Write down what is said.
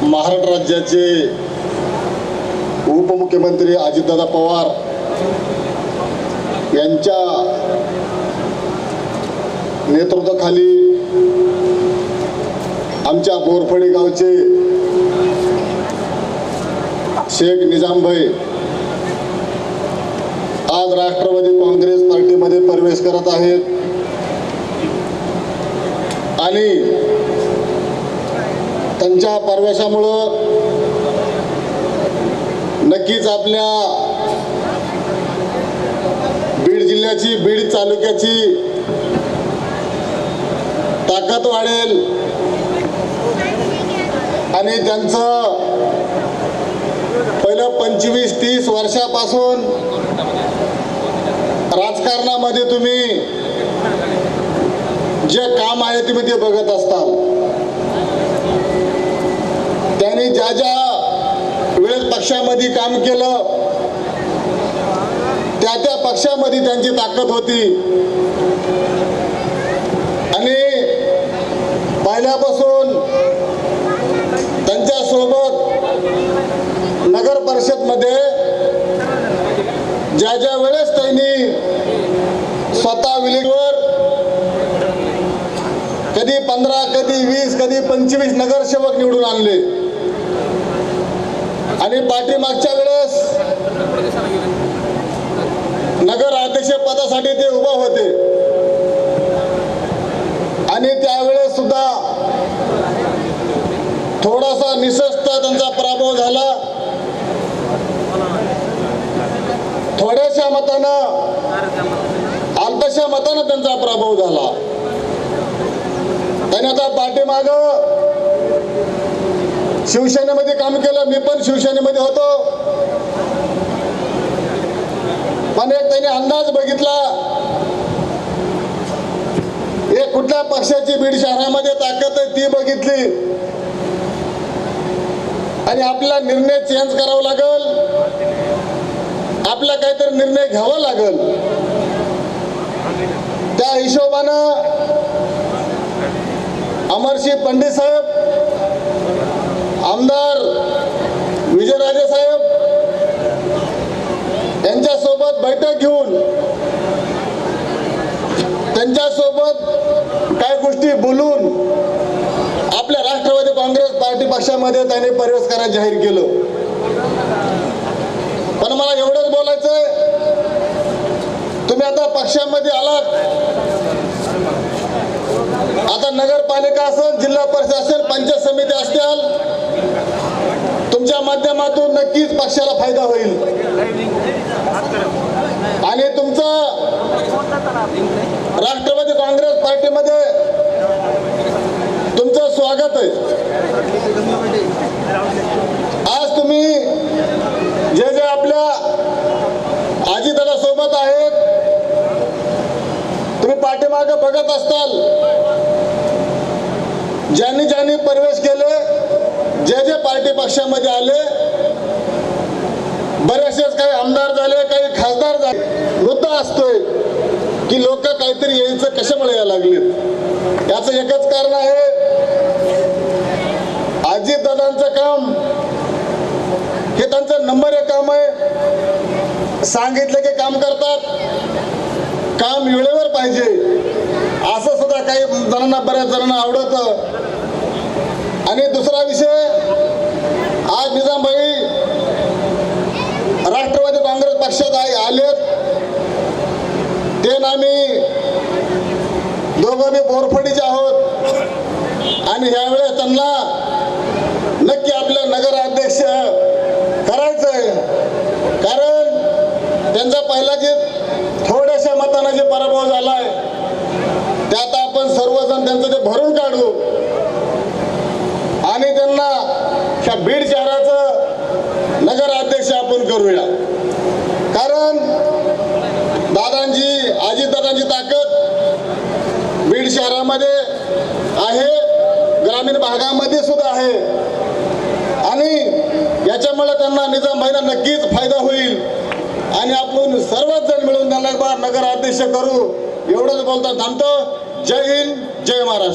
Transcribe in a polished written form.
महाराष्ट्र राज्याचे उपमुख्यमंत्री अजितदादा पवार यांच्या नेतृत्वाखाली आमच्या बोरफळी गावचे शेख निजामभाई आज राष्ट्रवादी काँग्रेस पार्टीमध्ये प्रवेश करत आहेत आणि त्यांच्या प्रवेशामुळं नक्कीच आपल्या बीड जिल्ह्याची, बीड तालुक्याची ताकद वाढेल आणि त्यांचं पहिलं 25-30 वर्षापासून राजकारणामध्ये तुम्ही जे काम आहे तुम्ही ते बघत असताल. त्यांनी ज्या ज्या वेळेस पक्षामध्ये काम केलं त्या त्या पक्षामध्ये त्यांची ताकद होती आणि पहिल्यापासून त्यांच्या सोबत नगर परिषदमध्ये ज्या ज्या वेळेस त्यांनी स्वतः विलीवर कधी 15, कधी 20, कधी 25 नगरसेवक निवडून आणले आणि पाठीमागच्या वेळेस नगर अध्यक्ष पदासाठी ते उभा होते आणि त्यावेळेस सुद्धा थोडासा निशस्त्र त्यांचा पराभव झाला. थोड्याशा मतानं, अल्पशा मतानं त्यांचा पराभव झाला. त्याने आता पाठीमाग शिवसेनेमध्ये काम केलं. मी पण शिवसेनेमध्ये होतो. पण एक त्याने अंदाज बघितला एक कुठल्या पक्षाची बीड शहरामध्ये ताकद आहे ती बघितली आणि आपला निर्णय चेंज करावा लागल, आपला काहीतरी निर्णय घ्यावा लागल. त्या हिशोबानं अमरसिंह पंडित साहेब, आमदार विजयराजे साहेब यांच्यासोबत बैठक घेऊन त्यांच्यासोबत काही गोष्टी बोलून आपल्या राष्ट्रवादी काँग्रेस पार्टी पक्षामध्ये त्यांनी प्रवेश करायला जाहीर केलं. पण मला एवढंच बोलायचंय, तुम्ही आता पक्षामध्ये आलात, आता नगरपालिका असेल, जिल्हा परिषद असेल, पंचायत समिती असतील, तुमच्या माध्यमातून नक्कीच पक्षाला फायदा होईल आणि तुमचं राष्ट्रवादी काँग्रेस पार्टीमध्ये तुमचं स्वागत आहे. आज तुम्ही जे जे आपल्या अजितदादा सोबत आहेत, तुम्ही पाठीमागे बघत असताल, ज्यांनी ज्यांनी प्रवेश केले, जे जे पार्टी पक्षामध्ये आले, बरेचसेच काही आमदार झाले, काही खासदार झाले. मुद्दा असतोय की लोक काहीतरी यायचं कशामुळे यायला लागलेत. याचं एकच कारण आहे, अजितदादांचं काम हे त्यांचं नंबर 1 काम आहे. सांगितलं की काम करतात, काम वेळेवर पाहिजे असं सुद्धा काही जणांना, बऱ्याच जणांना आवडतं. आणि दुसरा विषय, आज निजामभाई राष्ट्रवादी काँग्रेस पक्षात आलेत. ते ना मी दोघं मी बोरफडीचे आहोत आणि यावेळेस त्यांना नक्की आपलं नगराध्यक्ष करायचंय. कारण त्यांचा पहिला जे थोड्याशा मतानं जे पराभव झालाय त्यात आपण सर्वजण त्यांचं ते भरून काढू आणि त्यांना ह्या बीड शहराचं नगराध्यक्ष आपण करूया. कारण दादांची, अजितदादांची ताकद बीड शहरामध्ये आहे, ग्रामीण भागामध्ये सुद्धा आहे आणि याच्यामुळे त्यांना निजामभाईला नक्कीच फायदा होईल आणि आपण सर्वच जण मिळून त्यांना नगराध्यक्ष करू. एवढंच बोलता थांबतो. जय हिंद, जय महाराष्ट्र.